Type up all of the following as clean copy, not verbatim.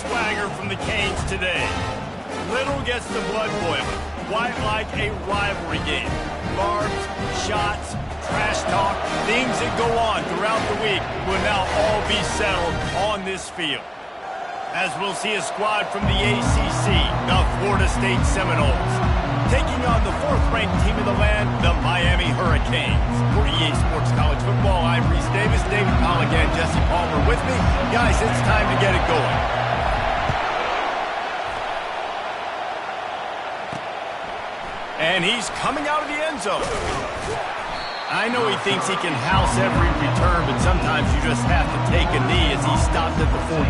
swagger from the Canes today. Little gets the blood boiling, quite like a rivalry game. Barbs, shots, trash talk, things that go on throughout the week will now all be settled on this field. As we'll see a squad from the ACC, the Florida State Seminoles, taking on the fourth-ranked team in the land, the Miami Hurricanes. For EA Sports College Football, I'm Reese Davis, David Polligan, Jesse Palmer with me. Guys, it's time to get it going. And he's coming out of the end zone. I know he thinks he can house every return, but sometimes you just have to take a knee as he stopped at the 14.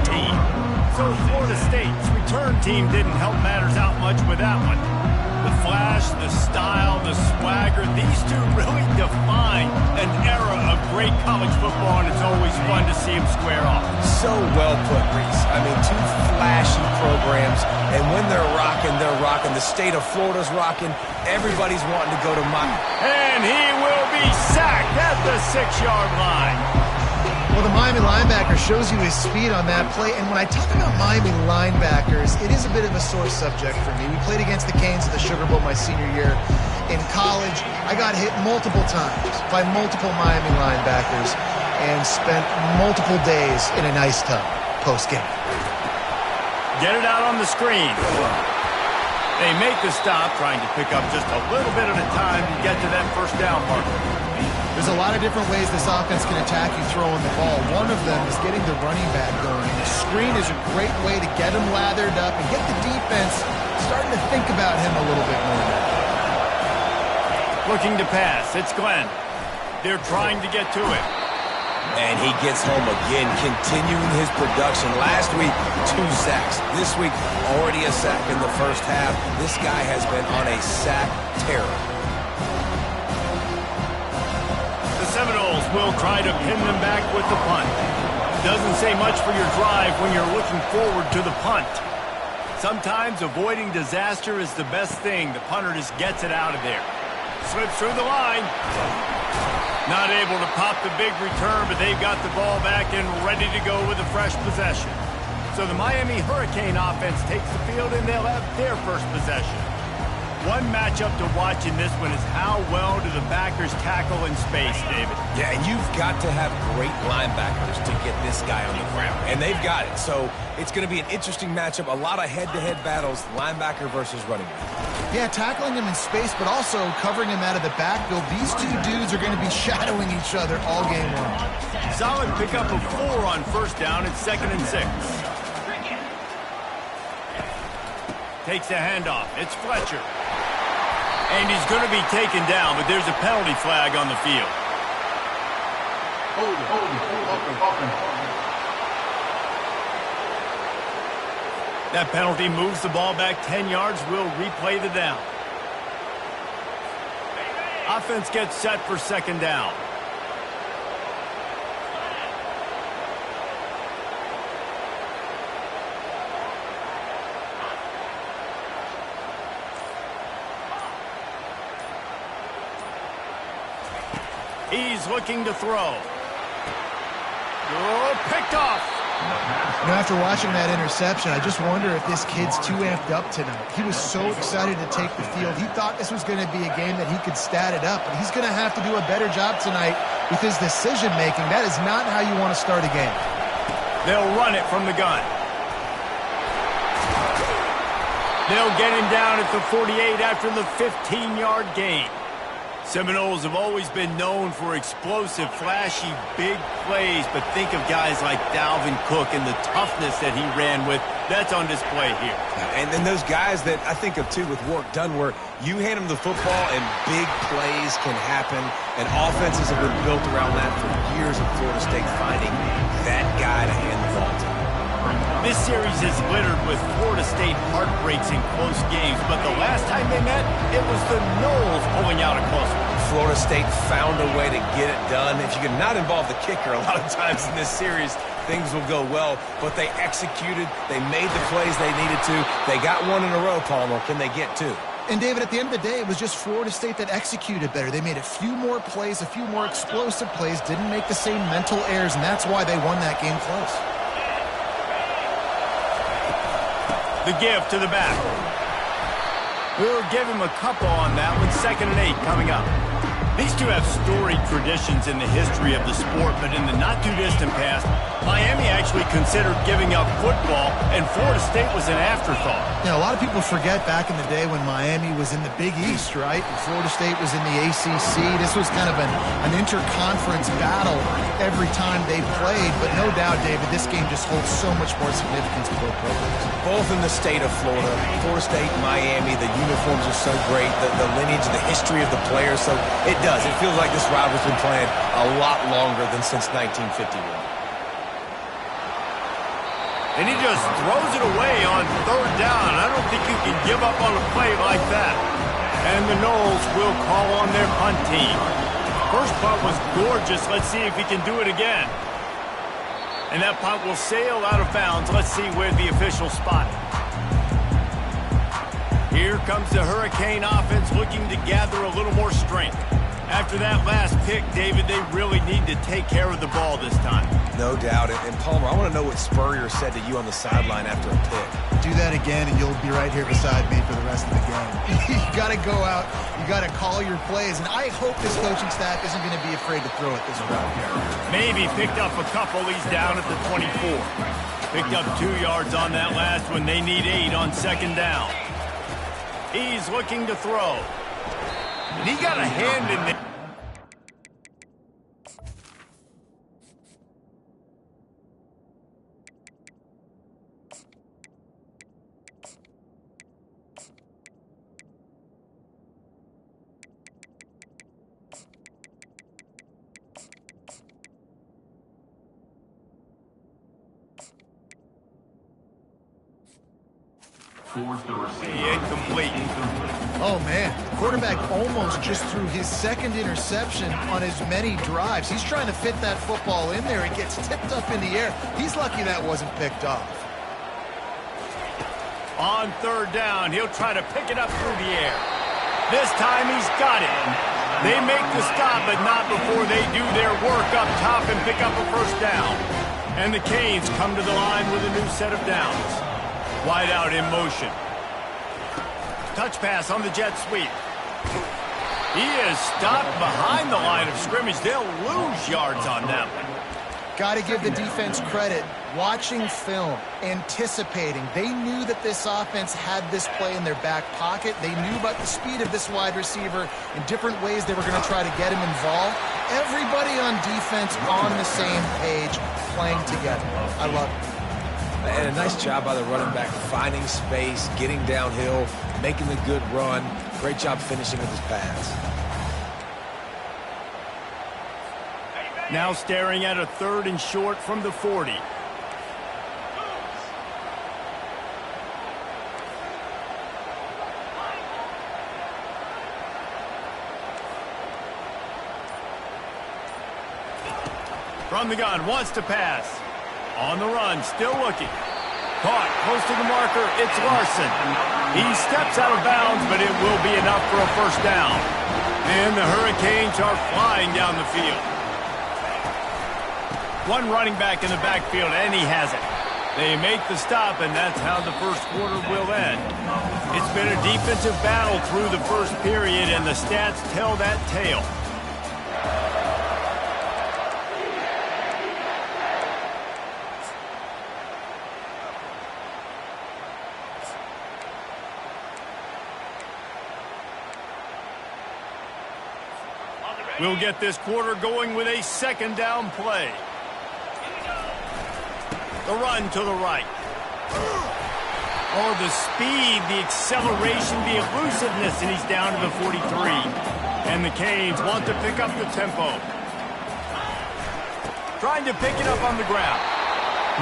So Florida State's return team didn't help matters out much with that one. The flash, the style, the swagger, these two really define an era of great college football, and it's always fun to see them square off. So well put, Reese. I mean, two flashy programs, and when they're rocking, they're rocking. The state of Florida's rocking. Everybody's wanting to go to Miami. And he will be sacked at the 6-yard line. Well, the Miami linebacker shows you his speed on that play. And when I talk about Miami linebackers, it is a bit of a sore subject for me. We played against the Canes at the Sugar Bowl my senior year. In college, I got hit multiple times by multiple Miami linebackers and spent multiple days in an ice tub post-game. Get it out on the screen. They make the stop, trying to pick up just a little bit at a time to get to that first down marker. There's a lot of different ways this offense can attack you throwing the ball. One of them is getting the running back going. The screen is a great way to get him lathered up and get the defense starting to think about him a little bit more. Looking to pass. It's Glenn. They're trying to get to it. And he gets home again, continuing his production. Last week, 2 sacks. This week, already a sack in the first half. This guy has been on a sack terror. Seminoles will try to pin them back with the punt. Doesn't say much for your drive when you're looking forward to the punt. Sometimes avoiding disaster is the best thing. The punter just gets it out of there. Slips through the line. Not able to pop the big return, but they've got the ball back and ready to go with a fresh possession. So the Miami Hurricane offense takes the field, and they'll have their first possession. One matchup to watch in this one is how well do the backers tackle in space, David. Yeah, and you've got to have great linebackers to get this guy on the ground, and they've got it. So it's going to be an interesting matchup, a lot of head-to-head battles, linebacker versus running back. Yeah, tackling him in space, but also covering him out of the backfield. These two dudes are going to be shadowing each other all game long. Solid pickup of 4 on first down. It's 2nd and 6. Takes a handoff. It's Fletcher. And he's going to be taken down, but there's a penalty flag on the field. That penalty moves the ball back 10 yards. We'll replay the down. Offense gets set for 2nd down. He's looking to throw. Oh, picked off. You know, after watching that interception, I just wonder if this kid's too amped up tonight. He was so excited to take the field. He thought this was going to be a game that he could stat it up, but he's going to have to do a better job tonight with his decision-making. That is not how you want to start a game. They'll run it from the gun. They'll get him down at the 48 after the 15-yard gain. Seminoles have always been known for explosive, flashy, big plays, but think of guys like Dalvin Cook and the toughness that he ran with. That's on display here. And then those guys that I think of, too, with Warrick Dunn, where you hand them the football and big plays can happen, and offenses have been built around that for years in Florida State, finding that guy to hand the ball to. This series is littered with Florida State heartbreaks in close games, but the last time they met, it was the Noles pulling out a close one. Florida State found a way to get it done. If you can not involve the kicker a lot of times in this series, things will go well, but they executed, they made the plays they needed to, they got one in a row, Palmer. Can they get 2? And, David, at the end of the day, it was just Florida State that executed better. They made a few more plays, a few more explosive plays, didn't make the same mental errors, and that's why they won that game close. The give to the back. We'll give him a couple on that one. 2nd and 8 coming up. These two have storied traditions in the history of the sport, but in the not-too-distant past, Miami actually considered giving up football, and Florida State was an afterthought. Yeah, a lot of people forget back in the day when Miami was in the Big East, right? And Florida State was in the ACC. This was kind of an interconference battle every time they played, but no doubt, David, this game just holds so much more significance to both programs. Both in the state of Florida, Florida State, Miami, the uniforms are so great, the lineage, the history of the players, so it does. It feels like this rivalry's been playing a lot longer than since 1951. And he just throws it away on 3rd down. I don't think you can give up on a play like that. And the Noles will call on their punt team. First punt was gorgeous. Let's see if he can do it again. And that punt will sail out of bounds. Let's see where the officials spot it. Here comes the Hurricane offense looking to gather a little more strength. After that last pick, David, they really need to take care of the ball this time. No doubt. And Palmer, I want to know what Spurrier said to you on the sideline after a pick. Do that again, and you'll be right here beside me for the rest of the game. You got to go out. You got to call your plays. And I hope this coaching staff isn't going to be afraid to throw it this route here. Maybe picked up a couple. He's down at the 24. Picked up 2 yards on that last one. They need 8 on 2nd down. He's looking to throw. And he got a hand in there. Incomplete. Oh, man. The quarterback almost just threw his 2nd interception on as many drives. He's trying to fit that football in there. It gets tipped up in the air. He's lucky that wasn't picked off. On 3rd down, he'll try to pick it up through the air. This time he's got it. They make the stop, but not before they do their work up top and pick up a 1st down. And the Canes come to the line with a new set of downs. Wide out in motion. Touch pass on the jet sweep. He is stopped behind the line of scrimmage. They'll lose yards on that one. Got to give the defense credit. Watching film, anticipating. They knew that this offense had this play in their back pocket. They knew about the speed of this wide receiver and different ways they were going to try to get him involved. Everybody on defense on the same page, playing together. I love it. And a nice job by the running back, finding space, getting downhill, making the good run. Great job finishing with his pass. Now staring at a 3rd and short from the 40. From the gun, wants to pass. On the run, still looking. Caught, close to the marker, it's Larson. He steps out of bounds, but it will be enough for a 1st down. And the Hurricanes are flying down the field. One running back in the backfield, and he has it. They make the stop, and that's how the 1st quarter will end. It's been a defensive battle through the 1st period, and the stats tell that tale. We'll get this quarter going with a 2nd down play. The run to the right. Oh, the speed, the acceleration, the elusiveness, and he's down to the 43. And the Canes want to pick up the tempo. Trying to pick it up on the ground.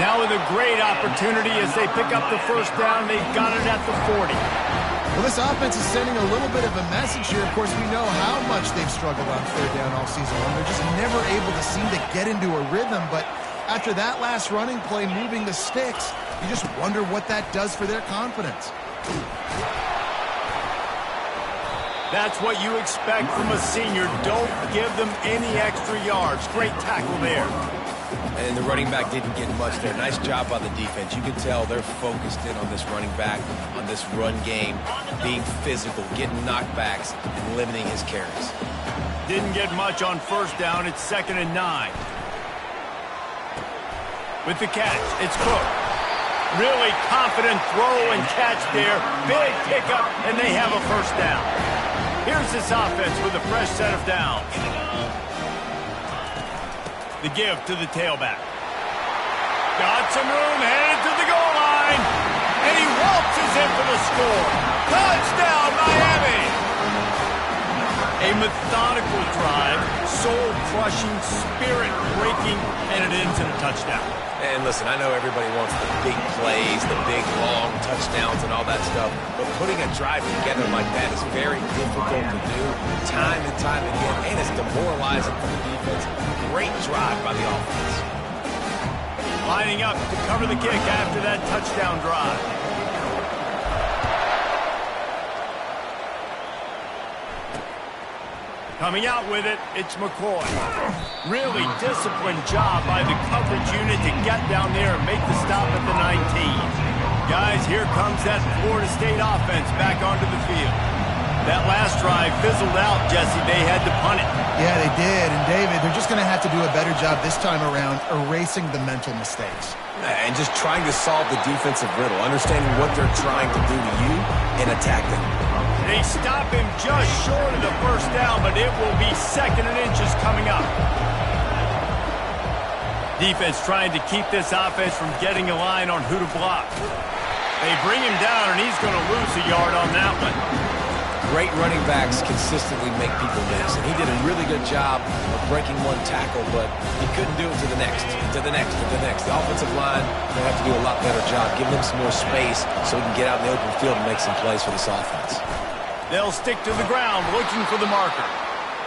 Now with a great opportunity as they pick up the 1st down. They've got it at the 40. Well, this offense is sending a little bit of a message here. Of course, we know how much they've struggled on 3rd down all season long. They're just never able to seem to get into a rhythm. But after that last running play, moving the sticks, you just wonder what that does for their confidence. That's what you expect from a senior. Don't give them any extra yards. Great tackle there. And the running back didn't get much there. Nice job by the defense. You can tell they're focused in on this running back, on this run game, being physical, getting knockbacks, and limiting his carries. Didn't get much on first down. It's 2nd and 9. With the catch, it's Cook. Really confident throw and catch there. Big pickup, and they have a first down. Here's this offense with a fresh set of downs. The give to the tailback. Got some room, headed to the goal line. And he waltzes in for the score. Touchdown, Miami! A methodical drive, soul-crushing, spirit-breaking, and it ends in a touchdown. And listen, I know everybody wants the big plays, the big, long touchdowns and all that stuff, but putting a drive together like that is very difficult to do time and time again, and it's demoralizing for the defense. Great drive by the offense. Lining up to cover the kick after that touchdown drive. Coming out with it, it's McCoy. Really disciplined job by the coverage unit to get down there and make the stop at the 19. Guys, here comes that Florida State offense back onto the field. That last drive fizzled out, Jesse. They had to punt it. Yeah, they did. And, David, they're just going to have to do a better job this time around erasing the mental mistakes. And just trying to solve the defensive riddle, understanding what they're trying to do to you and attack them. They stop him just short of the first down, but it will be 2nd and inches coming up. Defense trying to keep this offense from getting a line on who to block. They bring him down, and he's going to lose a yard on that one. Great running backs consistently make people miss, and he did a really good job of breaking one tackle, but he couldn't do it to the next, to the next, to the next. The offensive line will have to do a lot better job, giving him some more space so he can get out in the open field and make some plays for this offense. They'll stick to the ground looking for the marker.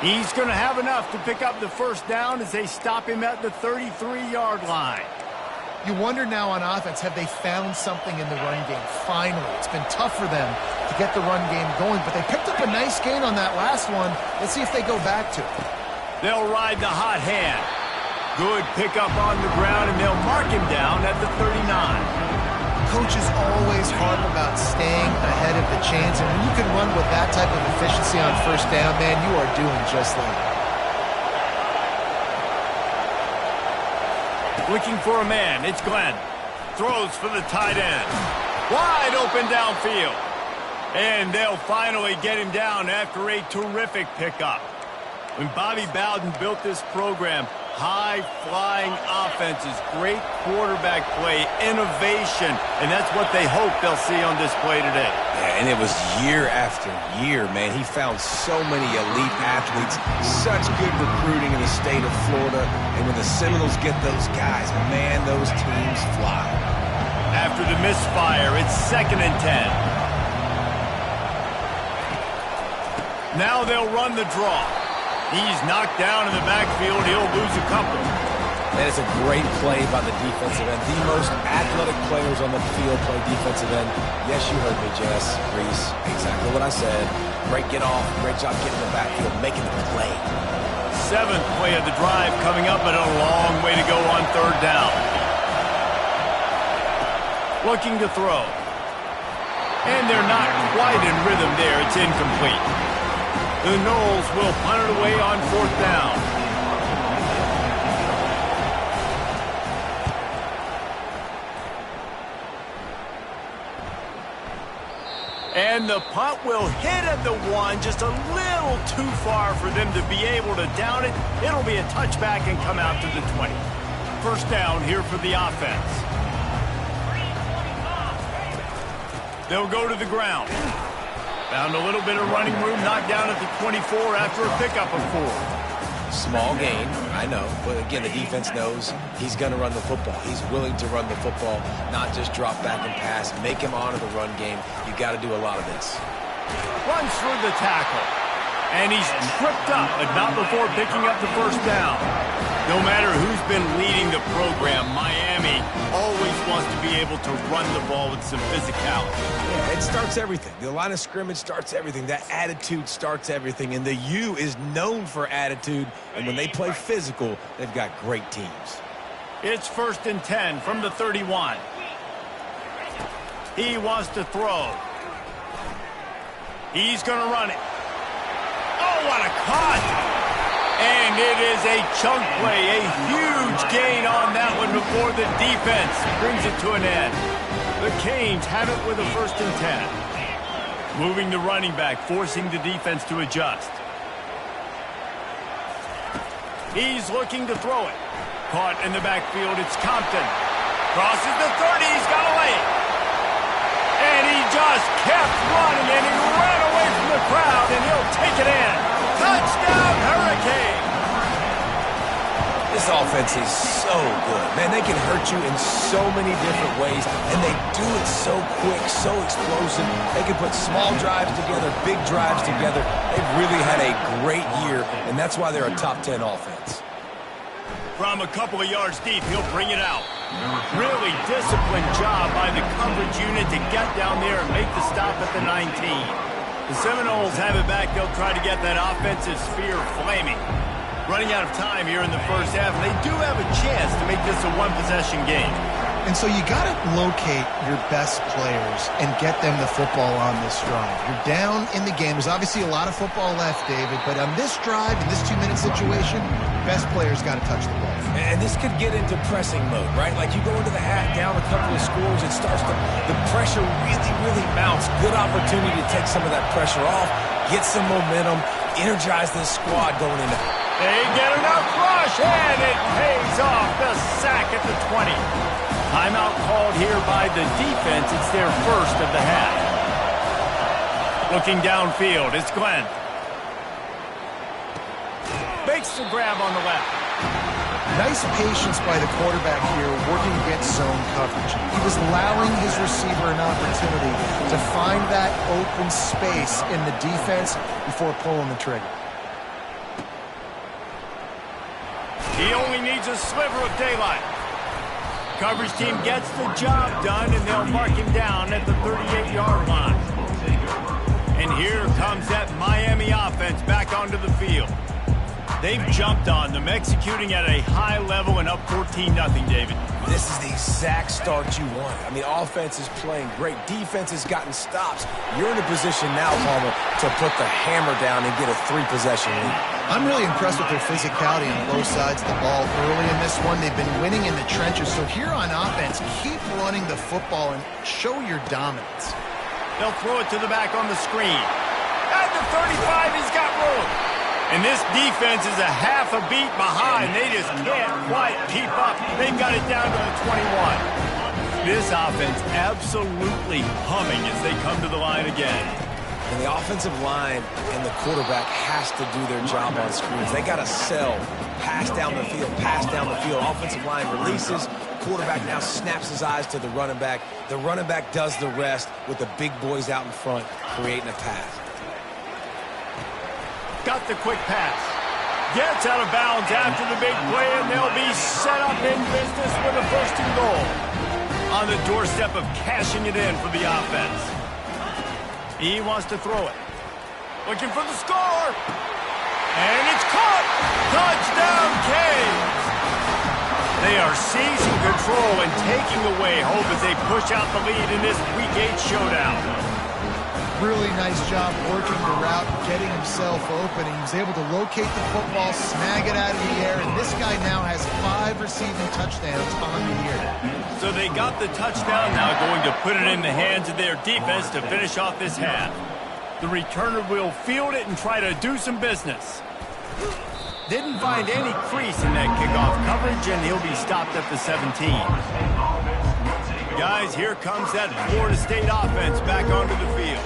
He's going to have enough to pick up the first down as they stop him at the 33-yard line. You wonder now on offense, have they found something in the run game? Finally, it's been tough for them to get the run game going, but they picked up a nice gain on that last one. Let's see if they go back to it. They'll ride the hot hand. Good pickup on the ground, and they'll mark him down at the 39. Coaches always harp about staying ahead of the chains, and when you can run with that type of efficiency on first down, man, you are doing just that. Looking for a man, it's Glenn. Throws for the tight end. Wide open downfield. And they'll finally get him down after a terrific pickup. When Bobby Bowden built this program, high-flying offenses, great quarterback play, innovation, and that's what they hope they'll see on display today. Yeah, and it was year after year, man. He found so many elite athletes, such good recruiting in the state of Florida, and when the Seminoles get those guys, man, those teams fly. After the misfire, it's 2nd and 10. Now they'll run the draw. He's knocked down in the backfield. He'll lose a couple. And it's a great play by the defensive end. The most athletic players on the field play defensive end. Yes, you heard me, Jess, Reese. Exactly what I said. Great get off. Great job getting in the backfield, making the play. 7th play of the drive coming up, but a long way to go on 3rd down. Looking to throw. And they're not quite in rhythm there. It's incomplete. The Noles will punt it away on 4th down. And the punt will hit at the 1, just a little too far for them to be able to down it. It'll be a touchback and come out to the 20. First down here for the offense. They'll go to the ground. Found a little bit of running room, knocked down at the 24 after a pickup of 4. Small gain, I know, but again, the defense knows he's going to run the football. He's willing to run the football, not just drop back and pass, make him honor the run game. You got to do a lot of this. Runs for the tackle, and he's tripped up, but not before picking up the first down. No matter who's been leading the program, Miami always wants to be able to run the ball with some physicality. Yeah, it starts everything. The line of scrimmage starts everything. That attitude starts everything. And the U is known for attitude. And when they play physical, they've got great teams. It's 1st and 10 from the 31. He wants to throw. He's going to run it. Oh, what a cut! And it is a chunk play, a huge gain on that one before the defense brings it to an end. The Canes have it with a 1st and 10. Moving the running back, forcing the defense to adjust. He's looking to throw it. Caught in the backfield, it's Compton. Crosses the 30, he's got a lane. And he just kept running, and he ran away from the crowd, and he'll take it in. Touchdown, Hurricane! This offense is so good. Man, they can hurt you in so many different ways, and they do it so quick, so explosive. They can put small drives together, big drives together. They've really had a great year, and that's why they're a top 10 offense. From a couple of yards deep, he'll bring it out. Really disciplined job by the coverage unit to get down there and make the stop at the 19. The Seminoles have it back. They'll try to get that offensive sphere flaming. Running out of time here in the first half, and they do have a chance to make this a one-possession game. And so you got to locate your best players and get them the football on this drive. You're down in the game. There's obviously a lot of football left, David, but on this drive, in this 2-minute situation, best players got to touch the ball. And this could get into pressing mode, right? Like you go into the half, down a couple of scores, it starts to, the pressure really mounts. Good opportunity to take some of that pressure off, get some momentum, energize this squad going into. They get enough rush, and it pays off. The sack at the 20. Timeout called here by the defense. It's their first of the half. Looking downfield, it's Glenn. Makes the grab on the left. Nice patience by the quarterback here working against zone coverage. He was allowing his receiver an opportunity to find that open space in the defense before pulling the trigger. He only needs a sliver of daylight. Coverage team gets the job done, and they'll mark him down at the 38-yard line. And here comes that Miami offense back onto the field. They've jumped on them, executing at a high level and up 14-0, David. This is the exact start you want. I mean, offense is playing great. Defense has gotten stops. You're in a position now, Palmer, to put the hammer down and get a 3-possession lead. I'm really impressed with their physicality on both sides of the ball early in this one. They've been winning in the trenches. So here on offense, keep running the football and show your dominance. They'll throw it to the back on the screen. At the 35, he's got room. And this defense is a half a beat behind. They just can't quite keep up. They've got it down to the 21. This offense absolutely humming as they come to the line again. And the offensive line and the quarterback has to do their job on screens. They got to sell. Pass down the field, pass down the field. Offensive line releases. Quarterback now snaps his eyes to the running back. The running back does the rest with the big boys out in front, creating a pass. Got the quick pass. Gets out of bounds after the big play, and they'll be set up in business with a 1st and goal. On the doorstep of cashing it in for the offense. He wants to throw it. Looking for the score. And it's caught. Touchdown, Canes. They are seizing control and taking away hope as they push out the lead in this Week 8 showdown. Really nice job working the route, getting himself open. He was able to locate the football, snag it out of the air, and this guy now has 5 receiving touchdowns on the year. So they got the touchdown, now going to put it in the hands of their defense to finish off this half. The returner will field it and try to do some business. Didn't find any crease in that kickoff coverage, and he'll be stopped at the 17. Guys, here comes that Florida State offense back onto the field.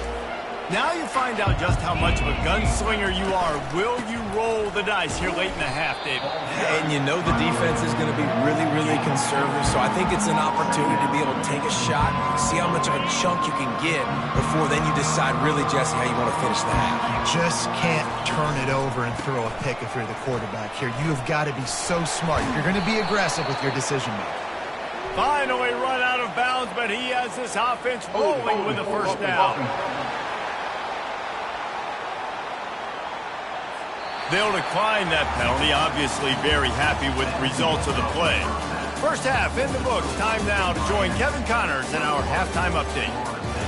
Now you find out just how much of a gunslinger you are. Will you roll the dice here late in the half, David? And you know the defense is going to be really conservative, so I think it's an opportunity to be able to take a shot, see how much of a chunk you can get before then you decide really, Jesse, how you want to finish the half. Just can't turn it over and throw a pick if you're the quarterback here. You have got to be so smart. You're going to be aggressive with your decision-making. Finally run out of bounds, but he has this offense rolling with a 1st down. They'll decline that penalty, obviously very happy with the results of the play. First half in the books. Time now to join Kevin Connors in our halftime update.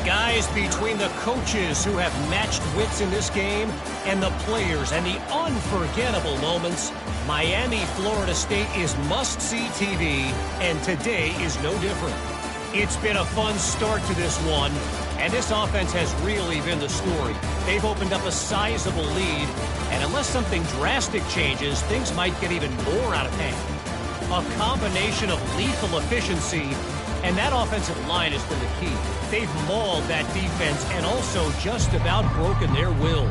Guys, between the coaches who have matched wits in this game and the players and the unforgettable moments, Miami, Florida State is must-see TV, and today is no different. It's been a fun start to this one, and this offense has really been the story. They've opened up a sizable lead, and unless something drastic changes, things might get even more out of hand. A combination of lethal efficiency, and that offensive line has been the key. They've mauled that defense and also just about broken their will.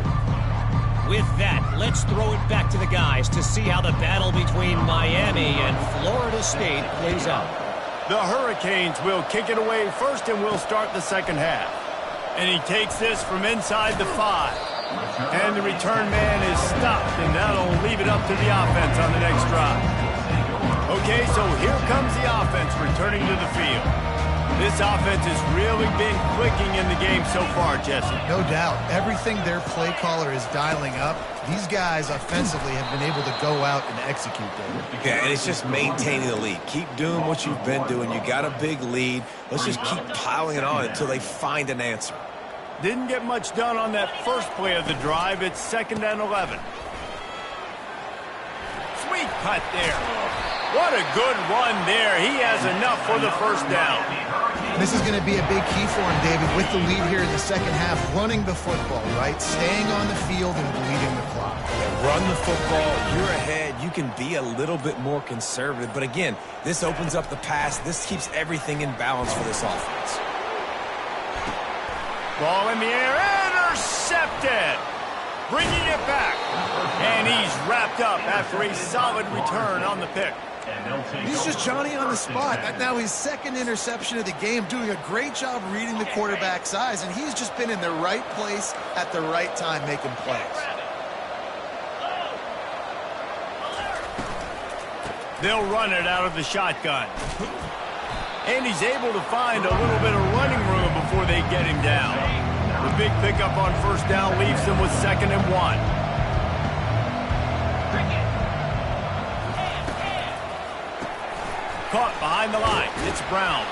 With that, let's throw it back to the guys to see how the battle between Miami and Florida State plays out. The Hurricanes will kick it away first and will start the second half. And he takes this from inside the 5. And the return man is stopped, and that'll leave it up to the offense on the next drive. Okay, so here comes the offense returning to the field. This offense has really been clicking in the game so far, Jesse. No doubt. Everything their play caller is dialing up, these guys offensively have been able to go out and execute, David. Yeah, and it's just maintaining the lead. Keep doing what you've been doing. You got a big lead. Let's just keep piling it on until they find an answer. Didn't get much done on that first play of the drive. It's 2nd and 11. Sweet cut there. What a good run there. He has enough for the first down. This is going to be a big key for him, David, with the lead here in the second half, running the football, right? Staying on the field and bleeding the clock. Yeah, run the football. You're ahead. You can be a little bit more conservative. But again, this opens up the pass. This keeps everything in balance for this offense. Ball in the air, intercepted. Bringing it back. And he's wrapped up after a solid return on the pick. He's just Johnny on the spot. Now his second interception of the game, doing a great job reading the quarterback's eyes, and he's just been in the right place at the right time making plays. They'll run it out of the shotgun. And he's able to find a little bit of running room before they get him down. The big pickup on first down leaves them with 2nd and 1. Caught behind the line. It's Brown.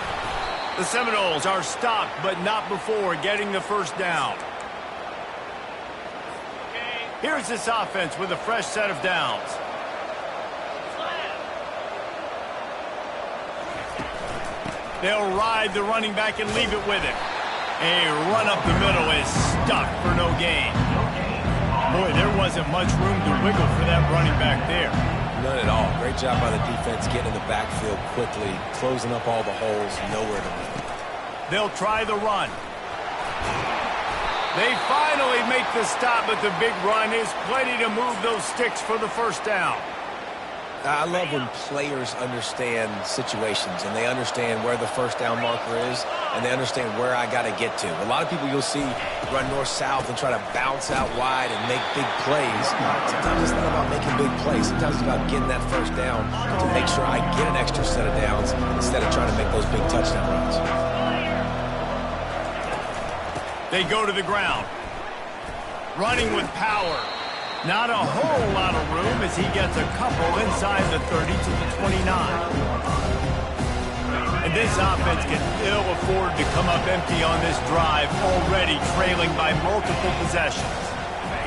The Seminoles are stopped, but not before getting the first down. Here's this offense with a fresh set of downs. They'll ride the running back and leave it with him. A run up the middle is stuck for no gain. Boy, there wasn't much room to wiggle for that running back there. None at all. Great job by the defense getting in the backfield quickly, closing up all the holes, nowhere to run. They'll try the run. They finally make the stop, but the big run is plenty to move those sticks for the first down. I love when players understand situations and they understand where the first down marker is and they understand where I got to get to. A lot of people you'll see run north-south and try to bounce out wide and make big plays. Sometimes it's not about making big plays. Sometimes it's about getting that first down to make sure I get an extra set of downs instead of trying to make those big touchdown runs. They go to the ground. Running with power. Not a whole lot of room as he gets a couple inside the 30 to the 29. And this offense can ill afford to come up empty on this drive, already trailing by multiple possessions.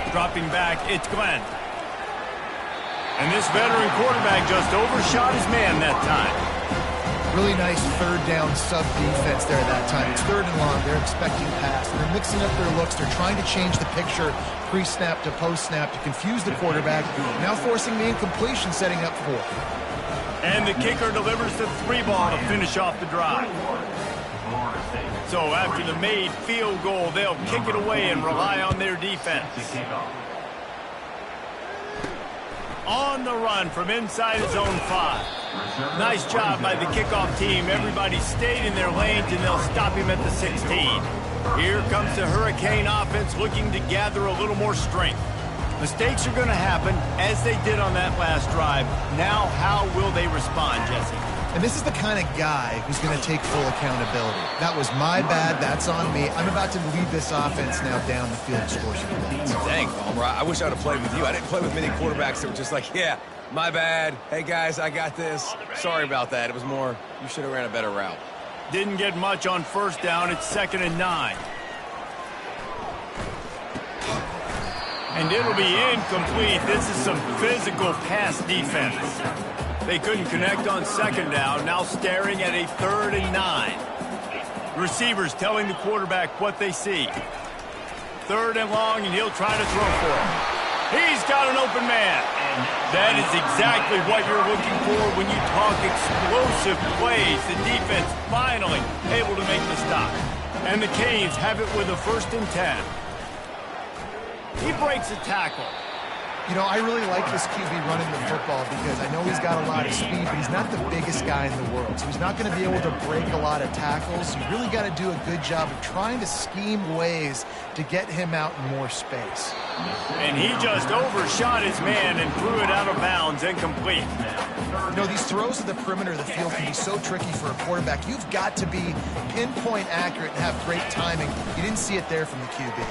Dropping back, it's Glenn. And this veteran quarterback just overshot his man that time. Really nice third down sub defense there that time. It's 3rd and long. They're expecting pass. They're mixing up their looks. They're trying to change the picture pre-snap to post-snap to confuse the quarterback. Now forcing the incompletion, setting up 4th. And the kicker delivers the 3 ball to finish off the drive. So after the made field goal, they'll kick it away and rely on their defense. On the run from inside his own 5. Nice job by the kickoff team. Everybody stayed in their lanes, and they'll stop him at the 16. Here comes the Hurricane offense looking to gather a little more strength. Mistakes are going to happen, as they did on that last drive. Now, how will they respond, Jesse? And this is the kind of guy who's going to take full accountability. That was my bad. That's on me. I'm about to lead this offense now down the field and score some points. Dang, Palmer. I wish I would have played with you. I didn't play with many quarterbacks that were just like, yeah, My bad. Hey, guys, I got this. Sorry about that. It was more, you should have ran a better route. Didn't get much on first down. It's 2nd and 9. And it'll be incomplete. This is some physical pass defense. They couldn't connect on 2nd down. Now staring at a 3rd and 9. Receivers telling the quarterback what they see. 3rd and long, and he'll try to throw for him. He's got an open man. That is exactly what you're looking for when you talk explosive plays. The defense finally able to make the stop. And the Canes have it with a 1st and 10. He breaks a tackle. You know, I really like this QB running the football because I know he's got a lot of speed, but he's not the biggest guy in the world. So he's not going to be able to break a lot of tackles. You really got to do a good job of trying to scheme ways to get him out in more space. And he just overshot his man and threw it out of bounds, incomplete. You know, these throws to the perimeter of the field can be so tricky for a quarterback. You've got to be pinpoint accurate and have great timing. You didn't see it there from the QB.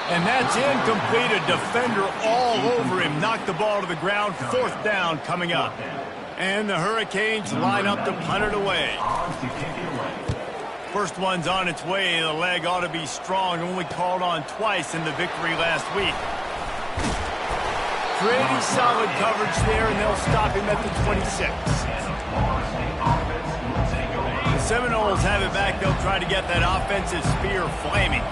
And that's incomplete. A defender all over him. Knocked the ball to the ground. 4th down coming up. And the Hurricanes line up to punt it away. First one's on its way. The leg ought to be strong. Only called on twice in the victory last week. Pretty solid coverage there, and they'll stop him at the 26. The Seminoles have it back. They'll try to get that offensive spear flaming.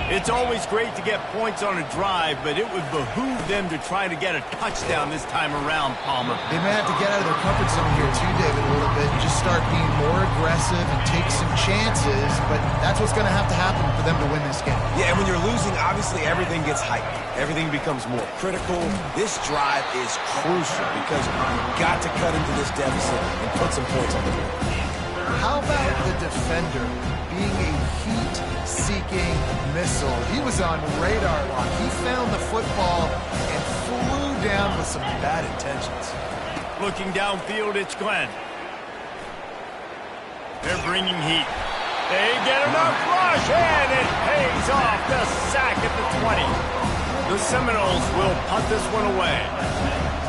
It's always great to get points on a drive, but it would behoove them to try to get a touchdown this time around, Palmer. They may have to get out of their comfort zone here too, David, a little bit, and just start being more aggressive and take some chances, but that's what's going to happen for them to win this game. Yeah, and when you're losing, obviously everything gets hyped. Everything becomes more critical. This drive is crucial because you've got to cut into this deficit and put some points on the board. How about the defender being a heat-seeking missile? He was on radar lock. He found the football and flew down with some bad intentions. Looking downfield, it's Glenn. They're bringing heat. They get enough rush, and it pays off. The sack at the 20. The Seminoles will punt this one away.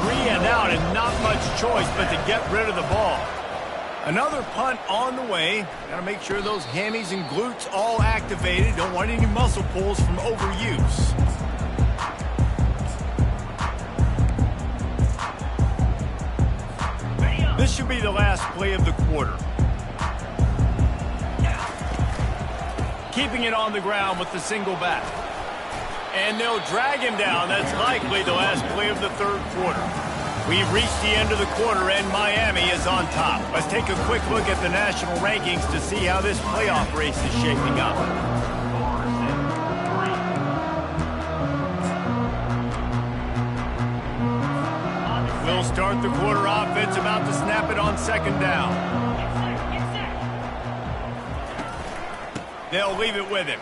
3 and out, and not much choice but to get rid of the ball. Another punt on the way. Got to make sure those hammies and glutes all activated. Don't want any muscle pulls from overuse. This should be the last play of the quarter. Keeping it on the ground with the single back. And they'll drag him down. That's likely the last play of the 3rd quarter. We've reached the end of the quarter, and Miami is on top. Let's take a quick look at the national rankings to see how this playoff race is shaping up. We'll start the quarter offense, about to snap it on 2nd down. They'll leave it with him.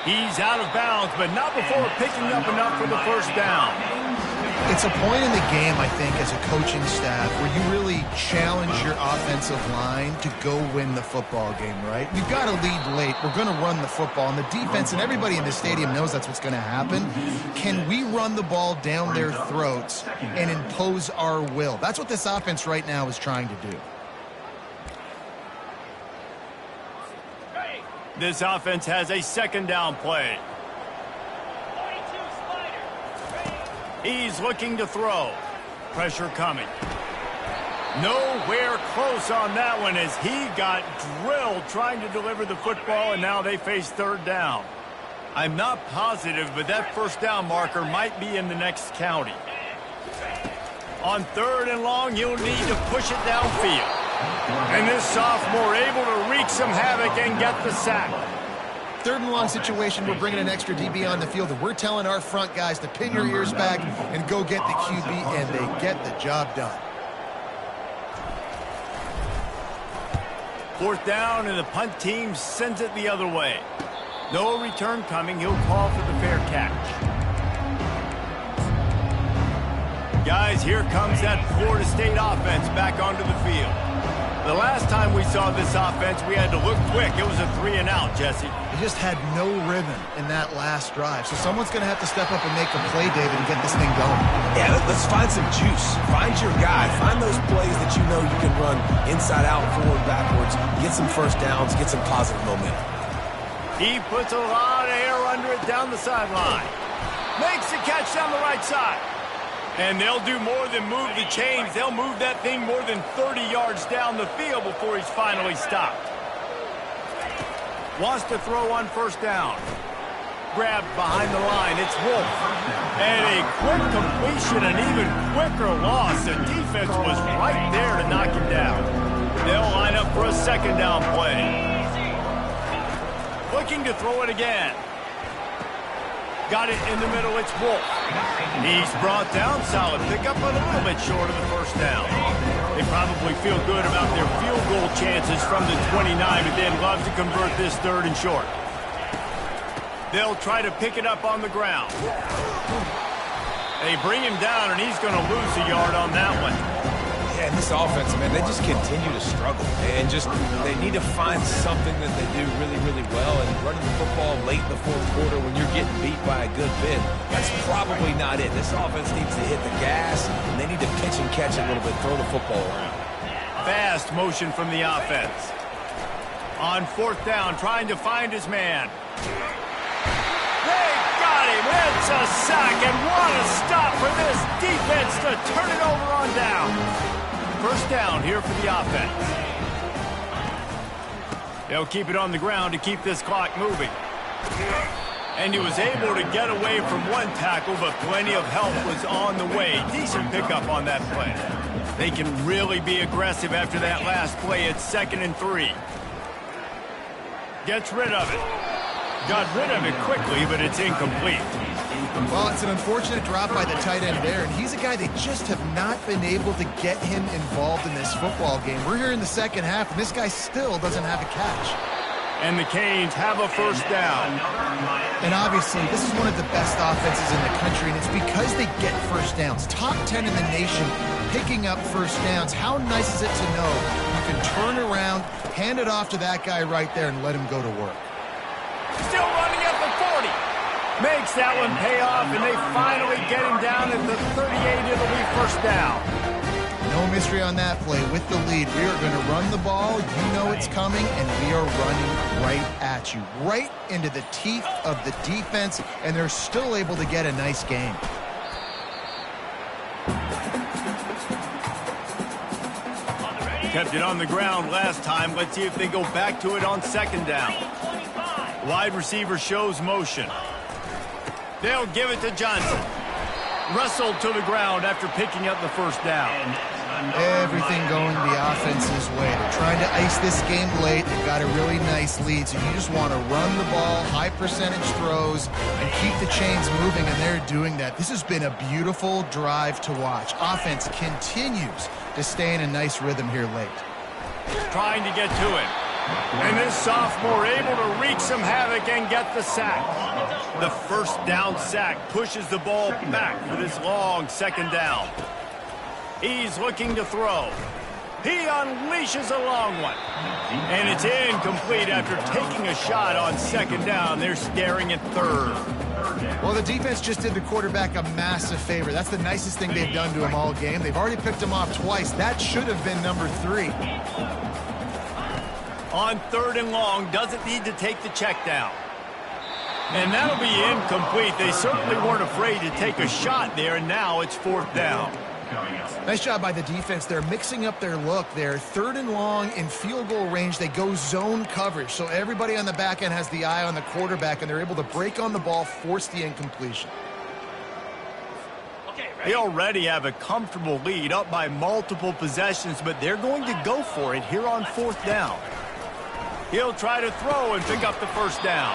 He's out of bounds, but not before picking up enough for the 1st down. It's a point in the game, I think, as a coaching staff where you really challenge your offensive line to go win the football game, right? We've got to lead late. We're going to run the football. And the defense and everybody in the stadium knows that's what's going to happen. Can we run the ball down their throats and impose our will? That's what this offense right now is trying to do. This offense has a 2nd down play. He's looking to throw. Pressure coming. Nowhere close on that one as he got drilled trying to deliver the football, and now they face 3rd down. I'm not positive, but that 1st down marker might be in the next county. On 3rd and long, you'll need to push it downfield. And this sophomore able to wreak some havoc and get the sack. 3rd and long situation, we're bringing an extra DB on the field, and we're telling our front guys to pin your ears back and go get the QB, and they get the job done. 4th down, and the punt team sends it the other way. No return coming. He'll call for the fair catch. Guys, here comes that Florida State offense back onto the field. The last last time we saw this offense, we had to look quick. It was a 3-and-out, Jesse. They just had no rhythm in that last drive. So someone's going to have to step up and make a play, David, and get this thing going. Yeah, let's find some juice. Find your guy. Find those plays that you know you can run inside out, forward, backwards. Get some first downs. Get some positive momentum. He puts a lot of air under it down the sideline. Makes the catch down the right side. And they'll do more than move the chains. They'll move that thing more than 30 yards down the field before he's finally stopped. Wants to throw on first down. Grabbed behind the line. It's Wolf. And a quick completion, an even quicker loss. The defense was right there to knock him down. They'll line up for a second down play. Looking to throw it again. Got it in the middle, it's Wolf. He's brought down, solid pickup, but a little bit short of the first down. They probably feel good about their field goal chances from the 29, but they'd love to convert this third and short. They'll try to pick it up on the ground. They bring him down, and he's going to lose a yard on that one. Yeah, and this offense, man, they just continue to struggle. And they need to find something that they do really, really well. And running the football late in the fourth quarter when you're getting beat by a good bit, that's probably not it. This offense needs to hit the gas, and they need to pitch and catch a little bit, throw the football around. Fast motion from the offense. On fourth down, trying to find his man. They got him. It's a sack, and what a stop for this defense to turn it over on down. First down here for the offense. They'll keep it on the ground to keep this clock moving. And he was able to get away from one tackle, but plenty of help was on the way. Decent pickup on that play. They can really be aggressive after that last play. It's 2nd and 3. Gets rid of it. Got rid of it quickly, but it's incomplete. Well, it's an unfortunate drop by the tight end there, and he's a guy they just have not been able to get him involved in this football game. We're here in the second half, and this guy still doesn't have a catch. And the Canes have a first down. And obviously, this is one of the best offenses in the country, and it's because they get first downs. Top 10 in the nation picking up first downs. How nice is it to know you can turn around, hand it off to that guy right there, and let him go to work. Still running at the 40. Makes that one pay off, and they finally get him down at the 38. It'll be first down. No mystery on that play. With the lead, we are going to run the ball. You know it's coming, and we are running right at you. Right into the teeth of the defense, and they're still able to get a nice game. Kept it on the ground last time. Let's see if they go back to it on second down. Wide receiver shows motion. They'll give it to Johnson. Wrestled to the ground after picking up the first down. Everything going the offense's way. They're trying to ice this game late. They've got a really nice lead, so you just want to run the ball, high percentage throws, and keep the chains moving, and they're doing that. This has been a beautiful drive to watch. Offense continues to stay in a nice rhythm here late. Trying to get to it. And this sophomore able to wreak some havoc and get the sack. The first down sack pushes the ball back for this long second down. He's looking to throw. He unleashes a long one. And it's incomplete after taking a shot on second down. They're staring at third. Well, the defense just did the quarterback a massive favor. That's the nicest thing they've done to him all game. They've already picked him off twice. That should have been number 3. On third and long, doesn't need to take the check down. And that'll be incomplete. They certainly weren't afraid to take a shot there, and now it's fourth down. Nice job by the defense. They're mixing up their look there. Third and long in field goal range. They go zone coverage. So everybody on the back end has the eye on the quarterback, and they're able to break on the ball, force the incompletion. They already have a comfortable lead, up by multiple possessions, but they're going to go for it here on fourth down. He'll try to throw and pick up the first down.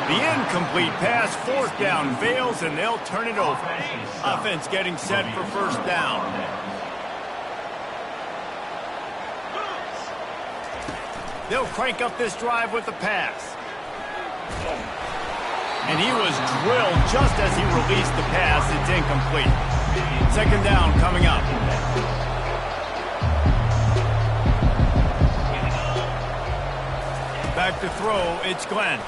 The incomplete pass, fourth down, fails, and they'll turn it over. Offense getting set for first down. They'll crank up this drive with the pass. And he was drilled just as he released the pass. It's incomplete. Second down coming up. Back to throw, it's Glenn.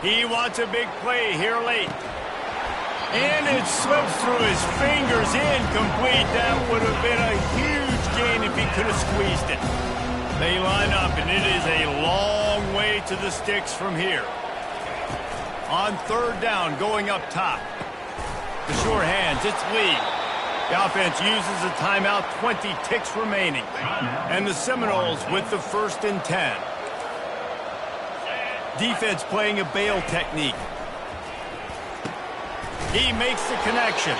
He wants a big play here late. And it slips through his fingers, incomplete. That would have been a huge gain if he could have squeezed it. They line up, and it is a long way to the sticks from here. On third down, going up top. The sure hands, it's Lee. The offense uses a timeout, 20 ticks remaining. And the Seminoles with the 1st and 10. Defense playing a bail technique. He makes the connection.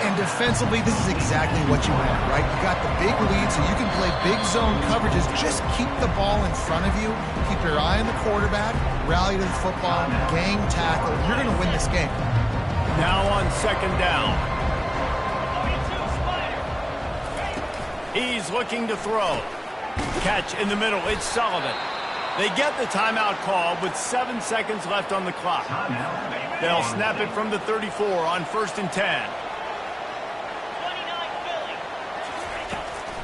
And defensively, this is exactly what you want, right? You got the big lead, so you can play big zone coverages. Just keep the ball in front of you. Keep your eye on the quarterback. Rally to the football. Gang tackle. You're going to win this game. Now on 2nd down. He's looking to throw. Catch in the middle. It's Sullivan. They get the timeout call with 7 seconds left on the clock. They'll snap it from the 34 on 1st and 10.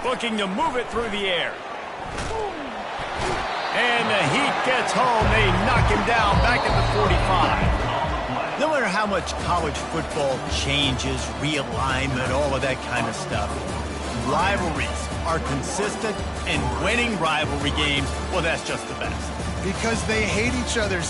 Looking to move it through the air. And the heat gets home. They knock him down back at the 45. No matter how much college football changes, realignment, all of that kind of stuff, rivalries are consistent, and winning rivalry games, well, that's just the best. Because they hate each other.